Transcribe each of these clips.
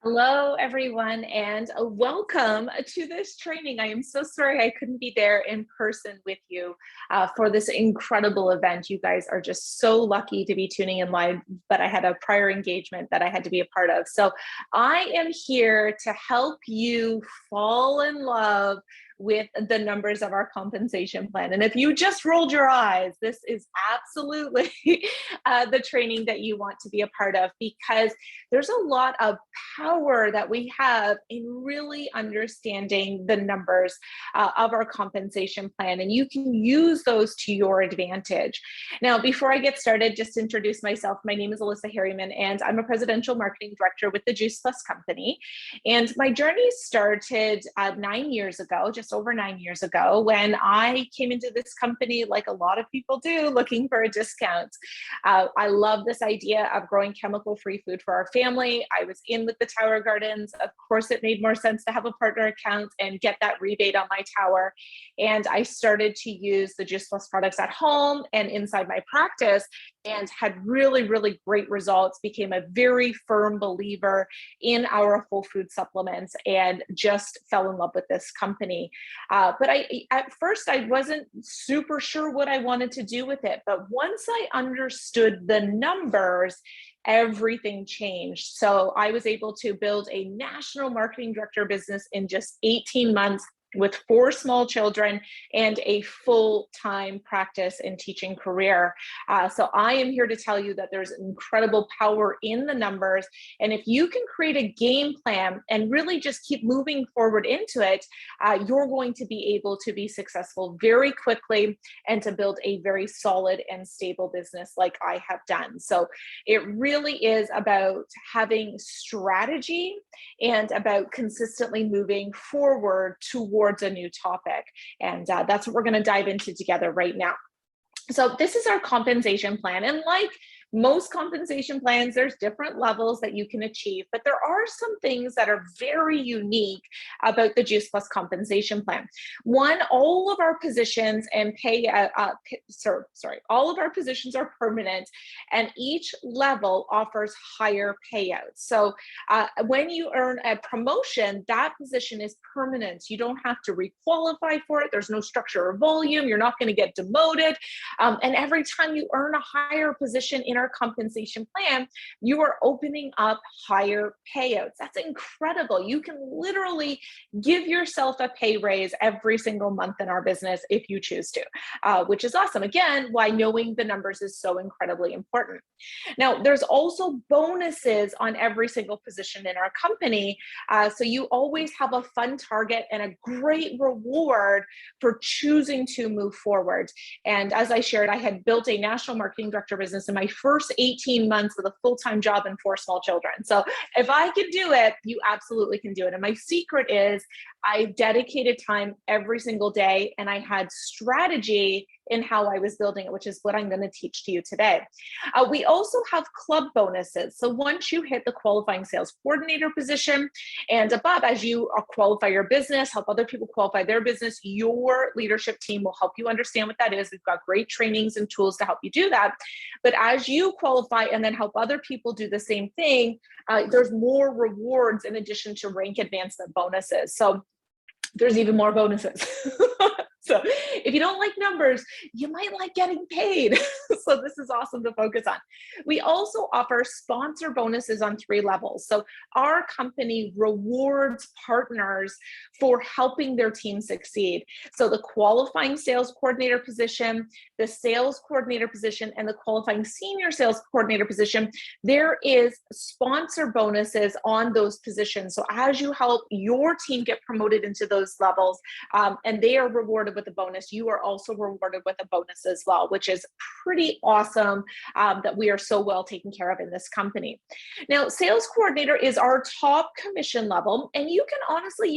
Hello, everyone, and welcome to this training. I am so sorry I couldn't be there in person with you for this incredible event. You guys are just so lucky to be tuning in live, but I had a prior engagement that I had to be a part of. So I am here to help you fall in love with the numbers of our compensation plan. And if you just rolled your eyes, this is absolutely the training that you want to be a part of, because there's a lot of power that we have in really understanding the numbers of our compensation plan, and you can use those to your advantage. Now, before I get started, just to introduce myself, my name is Alyssa Harriman, and I'm a presidential marketing director with the Juice Plus Company. And my journey started 9 years ago, just over 9 years ago, when I came into this company, like a lot of people do, looking for a discount. I love this idea of growing chemical-free food for our family. I was in with the Tower Gardens. Of course, it made more sense to have a partner account and get that rebate on my tower. And I started to use the Juice Plus products at home and inside my practice, and had really, really great results, became a very firm believer in our whole food supplements, and just fell in love with this company. But at first, I wasn't super sure what I wanted to do with it. But once I understood the numbers, everything changed. So I was able to build a national marketing director business in just 18 months, with 4 small children and a full-time practice and teaching career. So I am here to tell you that there's incredible power in the numbers. And if you can create a game plan and really just keep moving forward into it, you're going to be able to be successful very quickly and to build a very solid and stable business like I have done. So it really is about having strategy and about consistently moving forward towards a new topic. And that's what we're going to dive into together right now. So this is our compensation plan. And like most compensation plans, there's different levels that you can achieve, but there are some things that are very unique about the Juice Plus compensation plan. One, all of our positions and all of our positions are permanent, and each level offers higher payouts. So when you earn a promotion, that position is permanent. You don't have to requalify for it. There's no structure or volume. You're not going to get demoted. And every time you earn a higher position in our compensation plan, you are opening up higher payouts. That's incredible. You can literally give yourself a pay raise every single month in our business if you choose to, which is awesome. Again, why knowing the numbers is so incredibly important. Now, there's also bonuses on every single position in our company. So you always have a fun target and a great reward for choosing to move forward. And as I shared, I had built a national marketing director business in my first 18 months with a full-time job and 4 small children. So if I can do it, you absolutely can do it. And my secret is I dedicated time every single day, and I had strategy in how I was building it, which is what I'm going to teach to you today. We also have club bonuses. So once you hit the qualifying sales coordinator position and above, as you qualify your business, help other people qualify their business, your leadership team will help you understand what that is. We've got great trainings and tools to help you do that. But as you qualify and then help other people do the same thing, there's more rewards in addition to rank advancement bonuses. So there's even more bonuses. So if you don't like numbers, you might like getting paid. So this is awesome to focus on. We also offer sponsor bonuses on 3 levels. So our company rewards partners for helping their team succeed. So the qualifying sales coordinator position, the sales coordinator position, and the qualifying senior sales coordinator position, there is sponsor bonuses on those positions. So as you help your team get promoted into those levels, and they are rewarded with a bonus, you are also rewarded with a bonus as well, which is pretty awesome, that we are so well taken care of in this company. Now, sales coordinator is our top commission level, and you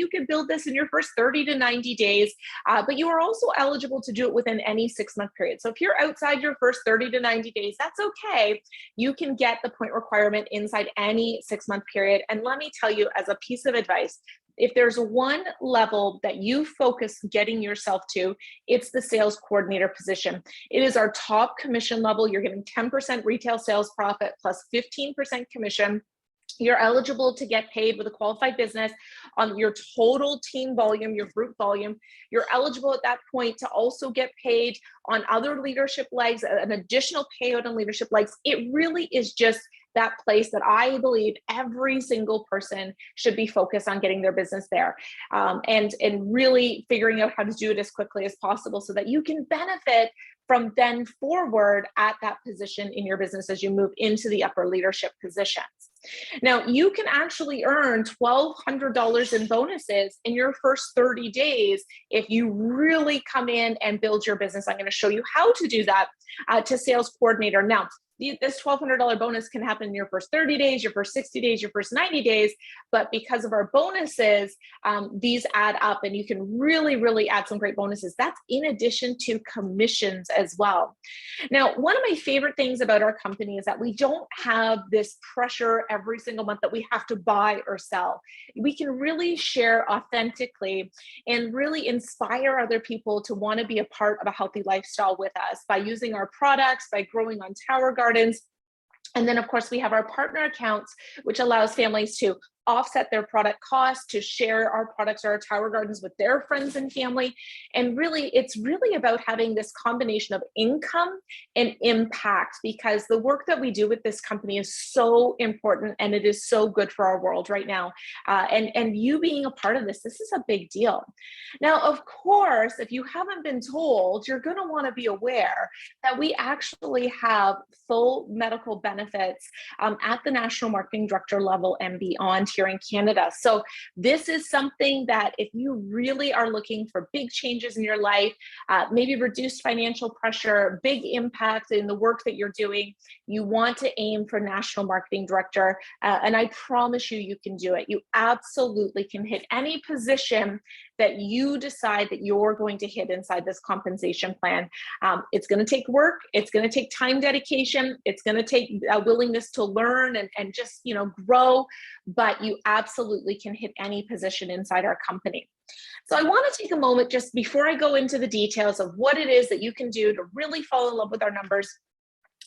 can build this in your first 30 to 90 days, but you are also eligible to do it within any 6-month period. So if you're outside your first 30 to 90 days, that's okay. You can get the point requirement inside any 6-month period. And let me tell you, as a piece of advice, if there's one level that you focus getting yourself to, it's the sales coordinator position. It is our top commission level. You're getting 10% retail sales profit plus 15% commission. You're eligible to get paid with a qualified business on your total team volume, your group volume. You're eligible at that point to also get paid on other leadership legs, an additional payout on leadership legs. It really is just that place that I believe every single person should be focused on getting their business there, and really figuring out how to do it as quickly as possible so that you can benefit from then forward at that position in your business as you move into the upper leadership positions. Now, you can actually earn $1,200 in bonuses in your first 30 days if you really come in and build your business. I'm going to show you how to do that to sales coordinator. Now, this $1,200 bonus can happen in your first 30 days, your first 60 days, your first 90 days. But because of our bonuses, these add up and you can really, really add some great bonuses. That's in addition to commissions as well. Now, one of my favorite things about our company is that we don't have this pressure every single month that we have to buy or sell. We can really share authentically and really inspire other people to want to be a part of a healthy lifestyle with us by using our products, by growing on Tower Gardens. And then, of course, we have our partner accounts, which allows families to offset their product costs, to share our products or our Tower Gardens with their friends and family. And really, it's really about having this combination of income and impact, because the work that we do with this company is so important and it is so good for our world right now. And you being a part of this is a big deal. Now, of course, if you haven't been told, you're going to want to be aware that we actually have full medical benefits at the National Marketing Director level and beyond here in Canada. So this is something that if you really are looking for big changes in your life, maybe reduced financial pressure, big impact in the work that you're doing, you want to aim for National Marketing Director. And I promise you, you can do it. You absolutely can hit any position that you decide that you're going to hit inside this compensation plan. It's going to take work. It's going to take time dedication. It's going to take a willingness to learn and just, grow, but you absolutely can hit any position inside our company. So I want to take a moment just before I go into the details of what it is that you can do to really fall in love with our numbers.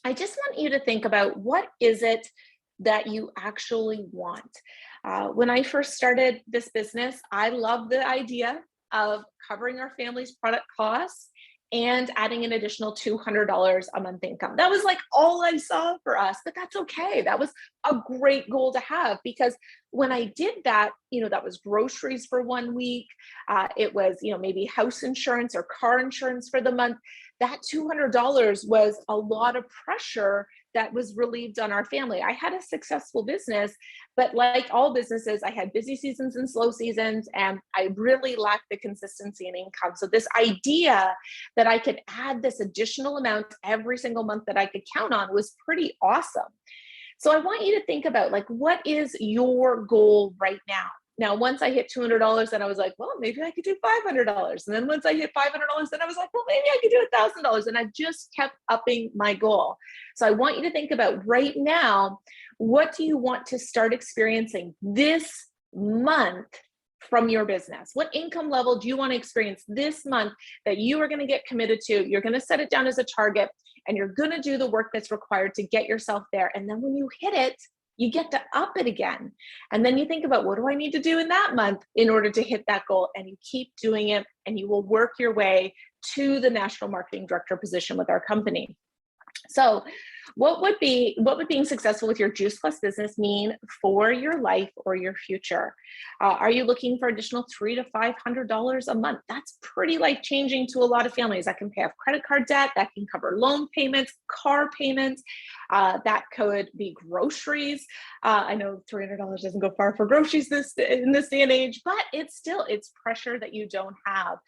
I just want you to think about what is it that you actually want. When I first started this business, I loved the idea of covering our family's product costs and adding an additional $200 a month income. That was like all I saw for us, but that's okay. That was a great goal to have, because when I did that, that was groceries for 1 week. It was, maybe house insurance or car insurance for the month. That $200 was a lot of pressure that was relieved on our family. I had a successful business, but like all businesses, I had busy seasons and slow seasons, and I really lacked the consistency in income. So this idea that I could add this additional amount every single month that I could count on was pretty awesome. So I want you to think about, what is your goal right now? Now, once I hit $200, then I was like, well, maybe I could do $500. And then once I hit $500, then I was like, well, maybe I could do $1,000. And I just kept upping my goal. So I want you to think about right now, what do you want to start experiencing this month from your business? What income level do you want to experience this month that you are going to get committed to? You're going to set it down as a target, and you're going to do the work that's required to get yourself there. And then when you hit it, you get to up it again. And then you think about, what do I need to do in that month in order to hit that goal? And you keep doing it, and you will work your way to the National Marketing Director position with our company. So what would being successful with your Juice Plus business mean for your life or your future? Are you looking for additional $300 to $500 a month? That's pretty life-changing to a lot of families. That can pay off credit card debt, that can cover loan payments, car payments, that could be groceries. I know $300 doesn't go far for groceries in this day and age, but it's pressure that you don't have.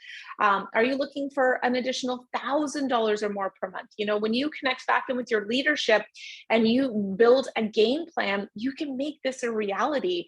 Are you looking for an additional $1,000 or more per month? When you connect back in with your leadership and you build a game plan, you can make this a reality.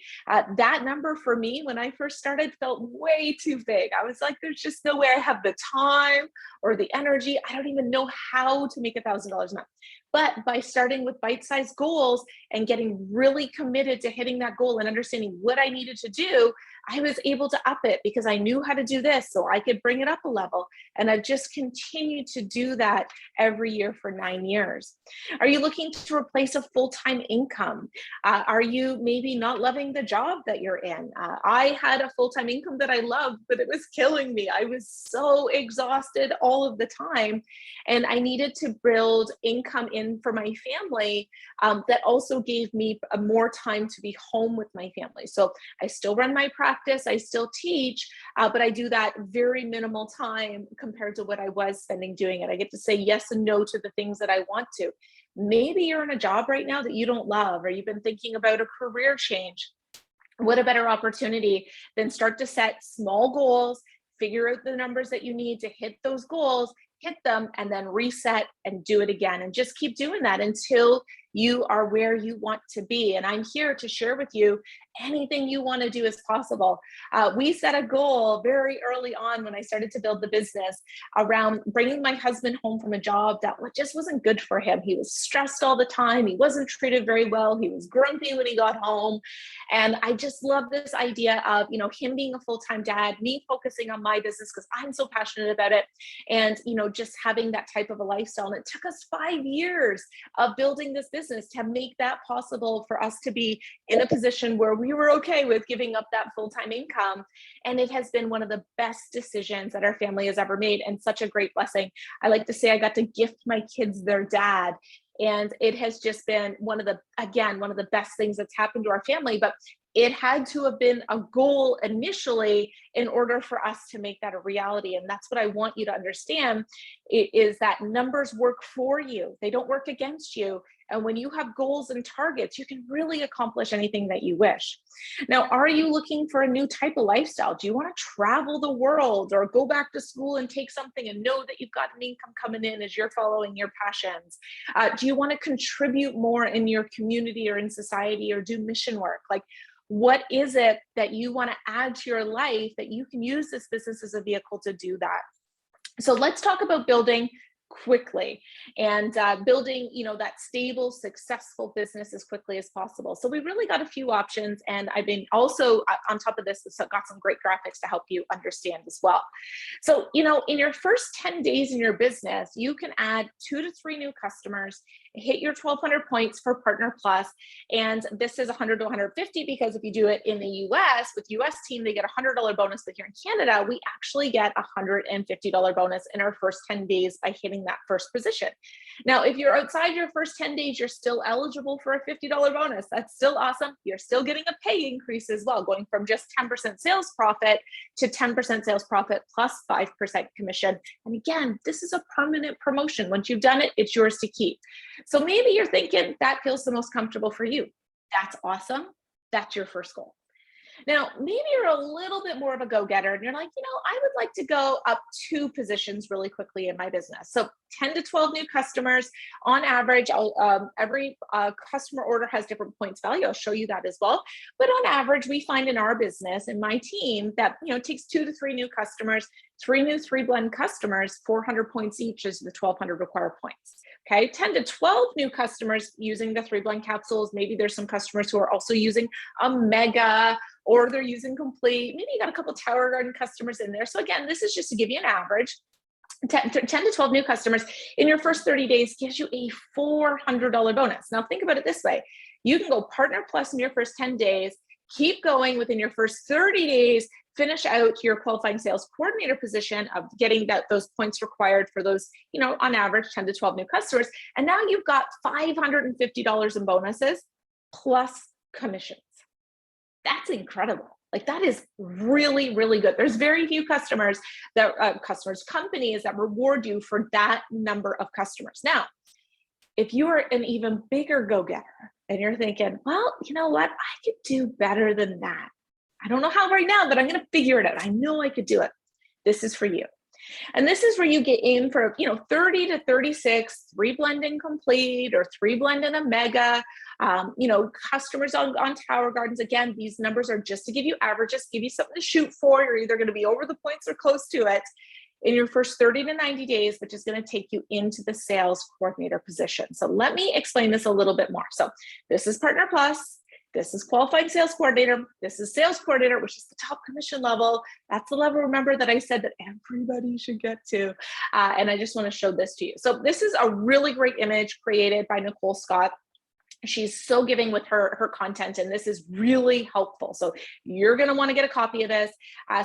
That number for me, when I first started, felt way too big. I was like, there's just no way I have the time or the energy. I don't even know how to make $1,000 a month. But by starting with bite-sized goals and getting really committed to hitting that goal and understanding what I needed to do, I was able to up it because I knew how to do this, so I could bring it up a level. And I've just continued to do that every year for 9 years. Are you looking to replace a full-time income? Are you maybe not loving the job that you're in? I had a full-time income that I loved, but it was killing me. I was so exhausted all of the time. And I needed to build income in for my family that also gave me more time to be home with my family. So I still run my practice, I still teach, but I do that very minimal time compared to what I was spending doing it. I get to say yes and no to the things that I want to. Maybe you're in a job right now that you don't love, or you've been thinking about a career change. What a better opportunity than start to set small goals, figure out the numbers that you need to hit those goals, hit them, and then reset and do it again. And just keep doing that until you are where you want to be. And I'm here to share with you anything you want to do is possible. We set a goal very early on when I started to build the business around bringing my husband home from a job that just wasn't good for him. He was stressed all the time. He wasn't treated very well. He was grumpy when he got home. And I just love this idea of, him being a full-time dad, me focusing on my business because I'm so passionate about it. And, just having that type of a lifestyle. And it took us 5 years of building this business to make that possible for us to be in a position where we were okay with giving up that full-time income. And it has been one of the best decisions that our family has ever made, and such a great blessing. I like to say I got to gift my kids their dad. And it has just been one of the best things that's happened to our family. But it had to have been a goal initially in order for us to make that a reality. And that's what I want you to understand, is that numbers work for you. They don't work against you. And when you have goals and targets, you can really accomplish anything that you wish. Now, are you looking for a new type of lifestyle? Do you want to travel the world or go back to school and take something and know that you've got an income coming in as you're following your passions? Do you want to contribute more in your community or in society, or do mission work? Like, what is it that you want to add to your life that you can use this business as a vehicle to do that? So let's talk about building quickly and building, that stable, successful business as quickly as possible. So we really got a few options, and I've been also on top of this, got some great graphics to help you understand as well. So, in your first 10 days in your business, you can add 2 to 3 new customers, hit your 1,200 points for Partner Plus. And this is 100 to 150 because if you do it in the US with US team, they get a $100 bonus. But here in Canada, we actually get a $150 bonus in our first 10 days by hitting that first position. Now, if you're outside your first 10 days, you're still eligible for a $50 bonus. That's still awesome. You're still getting a pay increase as well, going from just 10% sales profit to 10% sales profit plus 5% commission. And again, this is a permanent promotion. Once you've done it, it's yours to keep. So maybe you're thinking that feels the most comfortable for you. That's awesome. That's your first goal. Now, maybe you're a little bit more of a go-getter and you're like, I would like to go up 2 positions really quickly in my business. So 10 to 12 new customers on average. Every customer order has different points value. I'll show you that as well. But on average, we find in our business, in my team, that it takes 2 to 3 new customers, 3 new 3Blend customers, 400 points each is the 1,200 required points. Okay, 10 to 12 new customers using the 3Blend capsules. Maybe there's some customers who are also using a Mega, or they're using Complete. Maybe you got a couple Tower Garden customers in there. So again, this is just to give you an average. 10 to 12 new customers in your first 30 days gives you a $400 bonus. Now think about it this way. You can go Partner Plus in your first 10 days, keep going within your first 30 days, finish out your qualifying sales coordinator position of getting those points required for those, on average 10 to 12 new customers. And now you've got $550 in bonuses plus commissions. That's incredible. Like, that is really, really good. There's very few companies that reward you for that number of customers. Now, if you are an even bigger go-getter and you're thinking, well, you know what? I could do better than that. I don't know how right now, but I'm going to figure it out. I know I could do it. This is for you. And this is where you get in for, 30 to 36, 3Blend and Complete, or 3Blend and a Mega, customers on Tower Gardens. Again, these numbers are just to give you averages, give you something to shoot for. You're either going to be over the points or close to it. in your first 30 to 90 days, which is going to take you into the sales coordinator position. So let me explain this a little bit more. So this is Partner Plus. This is qualified sales coordinator. This is sales coordinator, which is the top commission level. That's the level, remember, that I said that everybody should get to. And I just want to show this to you. So this is a really great image created by Nicole Scott. She's so giving with her content, and this is really helpful. So you're going to want to get a copy of this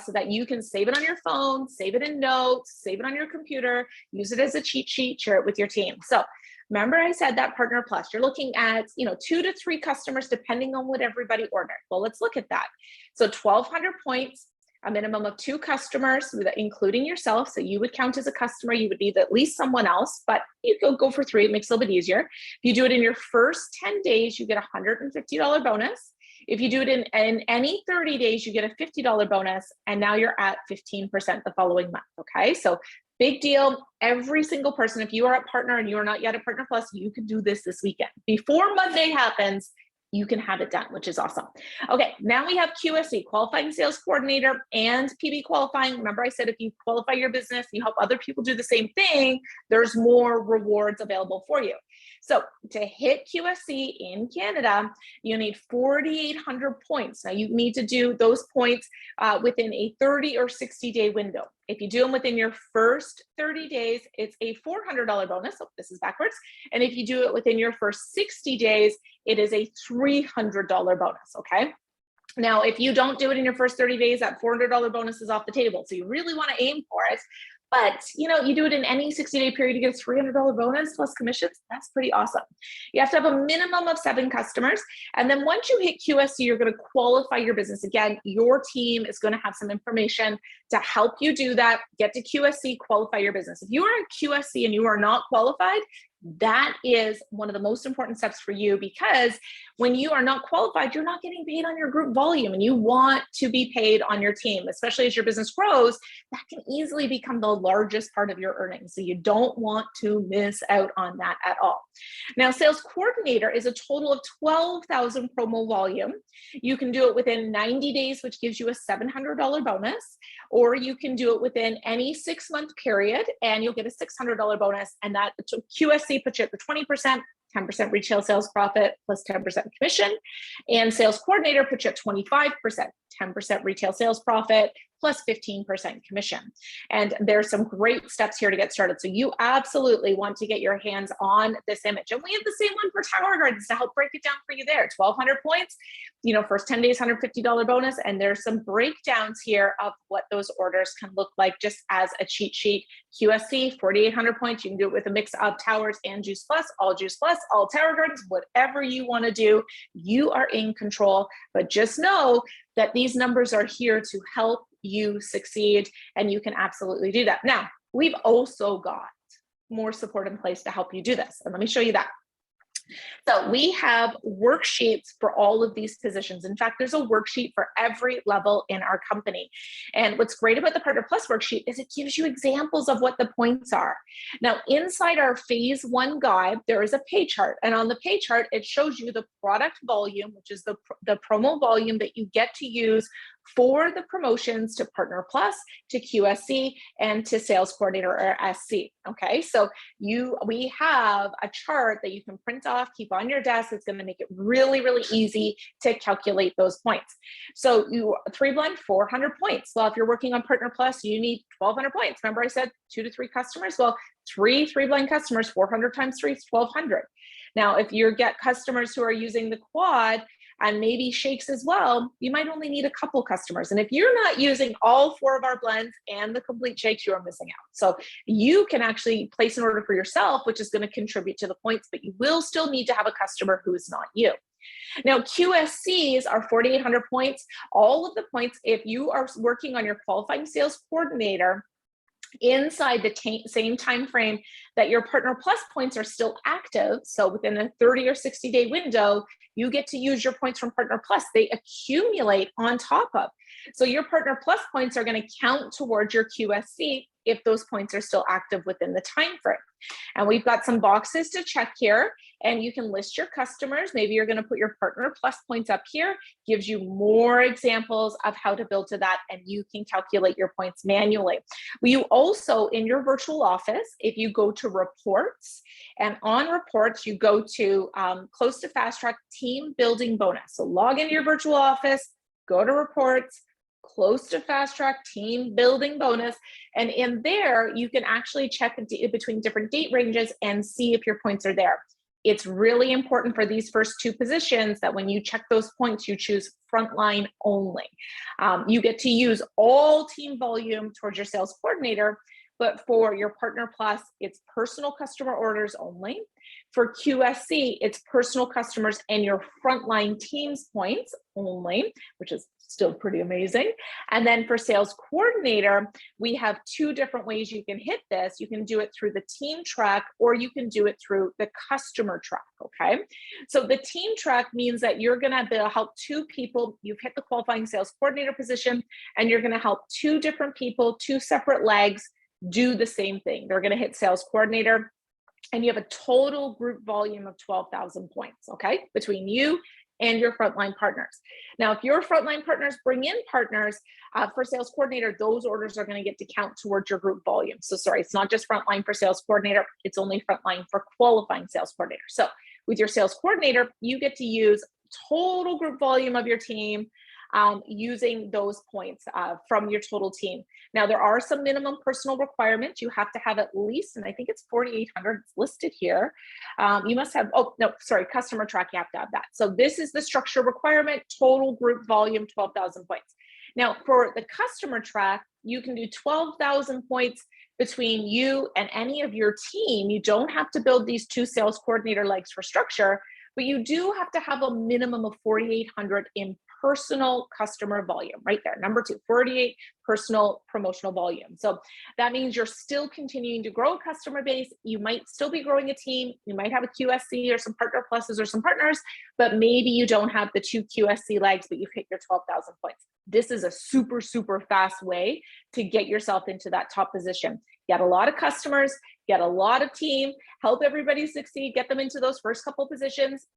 so that you can save it on your phone, save it in notes, save it on your computer, use it as a cheat sheet, share it with your team. So remember I said that Partner Plus, you're looking at, 2 to 3 customers depending on what everybody ordered. Well, let's look at that. So 1,200 points, a minimum of 2 customers, including yourself. So you would count as a customer. You would need at least someone else, but you could go for 3. It makes it a little bit easier. If you do it in your first 10 days, you get a $150 bonus. If you do it in any 30 days, you get a $50 bonus. And now you're at 15% the following month. Okay. So big deal. Every single person, if you are a partner and you are not yet a Partner Plus, you can do this weekend. Before Monday happens, you can have it done, which is awesome. Okay, now we have QSC, Qualifying Sales Coordinator, and PB Qualifying. Remember I said if you qualify your business, you help other people do the same thing, there's more rewards available for you. So to hit QSC in Canada, you need 4,800 points. Now you need to do those points within a 30 or 60-day window. If you do them within your first 30 days, it's a $400 bonus. Oh, this is backwards. And if you do it within your first 60 days, it is a $300 bonus, okay? Now, if you don't do it in your first 30 days, that $400 bonus is off the table. So you really want to aim for it. But, you do it in any 60-day period, you get a $300 bonus plus commissions. That's pretty awesome. You have to have a minimum of 7 customers. And then once you hit QSC, you're going to qualify your business. Again, your team is going to have some information to help you do that. Get to QSC, qualify your business. If you are at QSC and you are not qualified, that is one of the most important steps for you, because when you are not qualified, you're not getting paid on your group volume, and you want to be paid on your team, especially as your business grows. That can easily become the largest part of your earnings. So you don't want to miss out on that at all. Now, sales coordinator is a total of 12,000 promo volume. You can do it within 90 days, which gives you a $700 bonus, or you can do it within any 6-month period and you'll get a $600 bonus. And that QSC puts you at the 20%, 10% retail sales profit plus 10% commission. And sales coordinator puts you at 25%, 10% retail sales profit plus 15% commission. And there's some great steps here to get started. So you absolutely want to get your hands on this image. And we have the same one for Tower Gardens to help break it down for you there. 1,200 points, first 10 days, $150 bonus. And there's some breakdowns here of what those orders can look like just as a cheat sheet. QSC, 4,800 points. You can do it with a mix of Towers and Juice Plus, all Tower Gardens, whatever you want to do, you are in control. But just know that these numbers are here to help you succeed, and you can absolutely do that. Now, we've also got more support in place to help you do this. And let me show you that. So we have worksheets for all of these positions. In fact, there's a worksheet for every level in our company. And what's great about the Partner Plus worksheet is it gives you examples of what the points are. Now, inside our phase 1 guide, there is a pay chart. And on the pay chart, it shows you the product volume, which is the promo volume that you get to use for the promotions to Partner Plus, to QSC, and to Sales Coordinator or SC. Okay, so we have a chart that you can print off, keep on your desk. It's going to make it really, really easy to calculate those points. So 3 blind, 400 points. Well, if you're working on Partner Plus, you need 1,200 points. Remember I said 2 to 3 customers? Well, 3 blind customers, 400 times 3 is 1,200. Now, if you get customers who are using the quad and maybe shakes as well, you might only need a couple customers. And if you're not using all 4 of our blends and the complete shakes, you are missing out. So you can actually place an order for yourself, which is going to contribute to the points, but you will still need to have a customer who is not you. Now, QSCs are 4,800 points. All of the points, if you are working on your qualifying sales coordinator, inside the same time frame that your Partner Plus points are still active, so within a 30 or 60-day window, you get to use your points from Partner Plus. They accumulate on top of So your Partner Plus points are going to count towards your QSC if those points are still active within the time frame. And we've got some boxes to check here, and you can list your customers. Maybe you're going to put your Partner Plus points up here, gives you more examples of how to build to that, and you can calculate your points manually. You also, in your virtual office, if you go to reports, and on reports, you go to close to Fast Track Team Building Bonus. So log into your virtual office, go to reports, close to Fast Track Team Building Bonus, and in there you can actually check between different date ranges and see if your points are there. It's really important for these first two positions that when you check those points, you choose frontline only. You get to use all team volume towards your sales coordinator, but for your Partner Plus, it's personal customer orders only. For QSC, it's personal customers and your frontline teams points only, which is still pretty amazing. And then for sales coordinator, we have two different ways you can hit this. You can do it through the team track, or you can do it through the customer track, okay? So the team track means that you're gonna help two people. You've hit the qualifying sales coordinator position, and you're gonna help two different people, two separate legs, do the same thing. They're gonna hit sales coordinator, and you have a total group volume of 12,000 points, okay, between you and your frontline partners. Now, if your frontline partners bring in partners for sales coordinator, those orders are going to get to count towards your group volume. So sorry, it's not just frontline for sales coordinator, it's only frontline for qualifying sales coordinator. So with your sales coordinator, you get to use total group volume of your team using those points from your total team. Now, there are some minimum personal requirements. You have to have at least, and I think it's 4,800 listed here. You must have, oh, no, sorry, customer track, you have to have that. So this is the structure requirement, total group volume, 12,000 points. Now, for the customer track, you can do 12,000 points between you and any of your team. You don't have to build these two sales coordinator legs for structure, but you do have to have a minimum of 4,800 in personal customer volume, right there, number 2, 48 personal promotional volume. So that means you're still continuing to grow a customer base. You might still be growing a team. You might have a QSC or some Partner Pluses or some partners, but maybe you don't have the 2 QSC legs, but you've hit your 12,000 points. This is a super, super fast way to get yourself into that top position. Get a lot of customers, get a lot of team, help everybody succeed, get them into those first couple positions.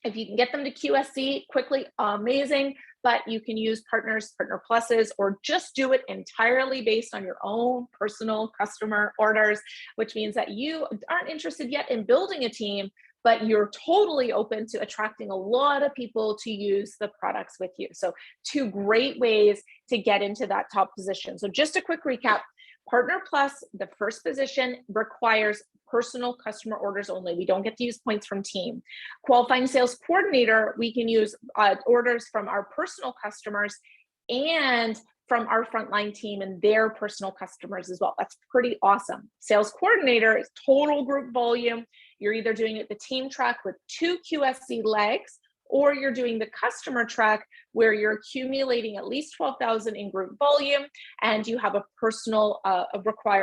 If you can get them to QSC quickly, amazing, but you can use partners, Partner Pluses, or just do it entirely based on your own personal customer orders, which means that you aren't interested yet in building a team, but you're totally open to attracting a lot of people to use the products with you. So 2 great ways to get into that top position. So just a quick recap. Partner Plus, the first position, requires personal customer orders only. We don't get to use points from team. Qualifying sales coordinator, we can use orders from our personal customers and from our frontline team and their personal customers as well. That's pretty awesome. Sales coordinator is total group volume. You're either doing it the team track with 2 QSC legs, or you're doing the customer track where you're accumulating at least 12,000 in group volume, and you have a personal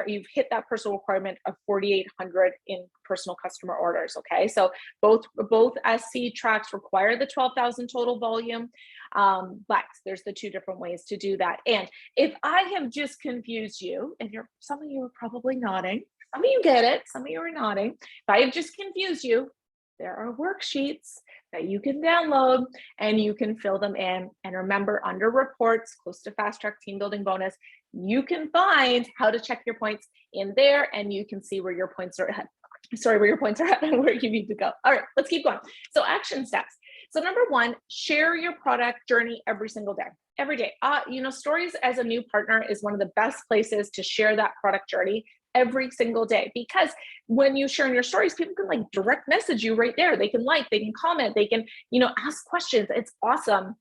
you've hit that personal requirement of 4,800 in personal customer orders. Okay, so both SC tracks require the 12,000 total volume, but there's the 2 different ways to do that. And if I have just confused you, and some of you are probably nodding, some of you get it, some of you are nodding. If I have just confused you, there are worksheets that you can download and you can fill them in. And remember, under reports, close to Fast Track Team Building Bonus, you can find how to check your points in there, and you can see where your points are at. Where your points are at and where you need to go. All right, let's keep going. So action steps. So number 1, share your product journey every single day. Every day. Stories as a new partner is one of the best places to share that product journey every single day, because when you share in your stories, people can direct message you right there. They can they can comment, they can, ask questions. It's awesome.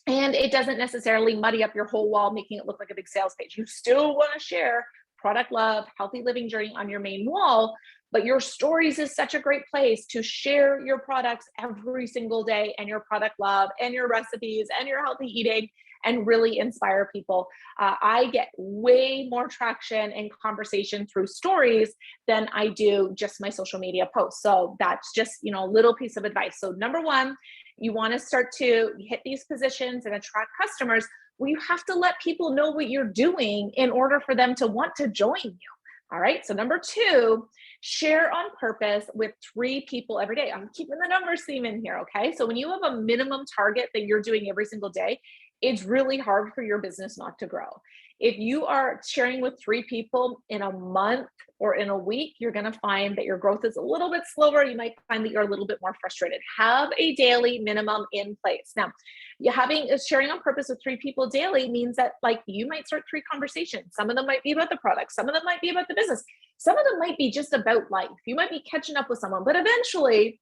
And it doesn't necessarily muddy up your whole wall, making it look like a big sales page. You still want to share product love, healthy living journey on your main wall, but your stories is such a great place to share your products every single day, and your product love and your recipes and your healthy eating, and really inspire people. I get way more traction and conversation through stories than I do just my social media posts. So that's just, a little piece of advice. So number 1, you want to start to hit these positions and attract customers. Well, you have to let people know what you're doing in order for them to want to join you. All right. So number two, share on purpose with 3 people every day. I'm keeping the numbers theme in here. Okay. So when you have a minimum target that you're doing every single day, it's really hard for your business not to grow. If you are sharing with 3 people in a month or in a week, you're going to find that your growth is a little bit slower. You might find that you're a little bit more frustrated. Have a daily minimum in place. Now, you having sharing on purpose with 3 people daily means that like you might start 3 conversations. Some of them might be about the product, some of them might be about the business, some of them might be just about life. You might be catching up with someone, but eventually,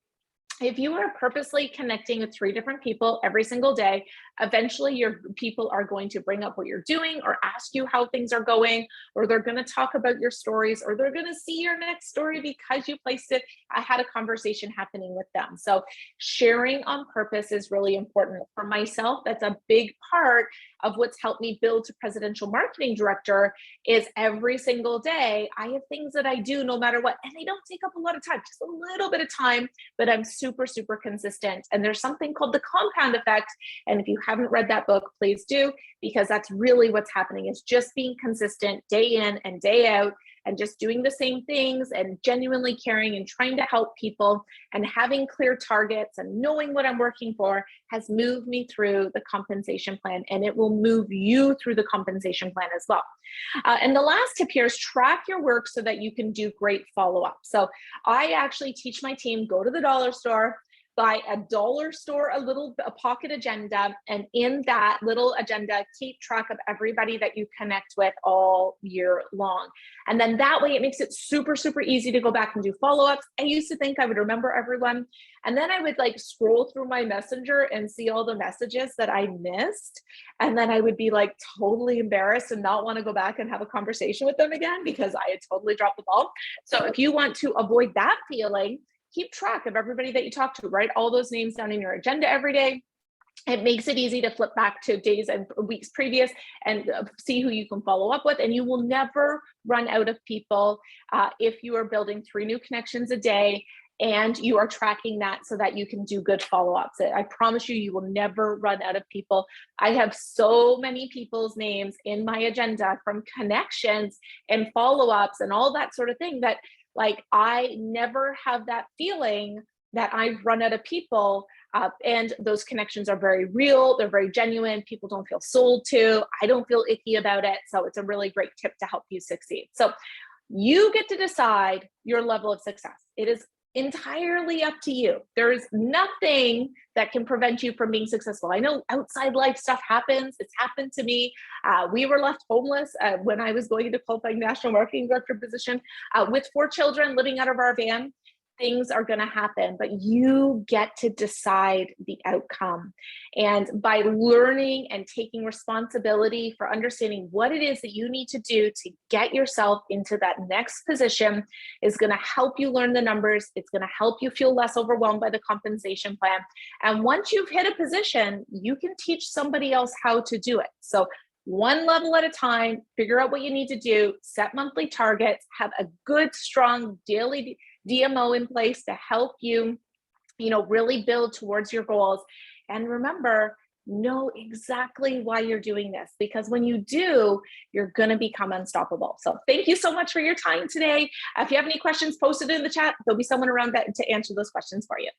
if you are purposely connecting with 3 different people every single day, eventually your people are going to bring up what you're doing or ask you how things are going, or they're going to talk about your stories, or they're going to see your next story because you placed it. I had a conversation happening with them. So sharing on purpose is really important. For myself, that's a big part of what's helped me build to presidential marketing director is every single day, I have things that I do no matter what, and they don't take up a lot of time, just a little bit of time, but I'm super, super consistent. And there's something called the compound effect. And if you haven't read that book, please do, because that's really what's happening is just being consistent day in and day out and just doing the same things and genuinely caring and trying to help people and having clear targets and knowing what I'm working for has moved me through the compensation plan, and it will move you through the compensation plan as well. And the last tip here is track your work so that you can do great follow-up. So I actually teach my team, go to the dollar store, buy a dollar store, a pocket agenda, and in that little agenda, keep track of everybody that you connect with all year long. And then that way it makes it super, super easy to go back and do follow-ups. I used to think I would remember everyone. And then I would like scroll through my messenger and see all the messages that I missed. And then I would be like totally embarrassed and not want to go back and have a conversation with them again because I had totally dropped the ball. So if you want to avoid that feeling, keep track of everybody that you talk to, write all those names down in your agenda every day. It makes it easy to flip back to days and weeks previous and see who you can follow up with. And you will never run out of people if you are building 3 new connections a day and you are tracking that so that you can do good follow-ups. I promise you, you will never run out of people. I have so many people's names in my agenda from connections and follow-ups and all that sort of thing that like I never have that feeling that I've run out of people, and those connections are very real. They're very genuine. People don't feel sold to. I don't feel icky about it. So it's a really great tip to help you succeed. So you get to decide your level of success. It is entirely up to you. There is nothing that can prevent you from being successful. I know outside life stuff happens. It's happened to me. We were left homeless when I was going into qualifying national marketing director position with 4 children living out of our van. Things are going to happen, but you get to decide the outcome. And by learning and taking responsibility for understanding what it is that you need to do to get yourself into that next position is going to help you learn the numbers. It's going to help you feel less overwhelmed by the compensation plan. And once you've hit a position, you can teach somebody else how to do it. So one level at a time, figure out what you need to do, set monthly targets, have a good, strong daily DMO in place to help you, really build towards your goals. And remember, know exactly why you're doing this, because when you do, you're going to become unstoppable. So thank you so much for your time today. If you have any questions, post it in the chat. There'll be someone around that to answer those questions for you.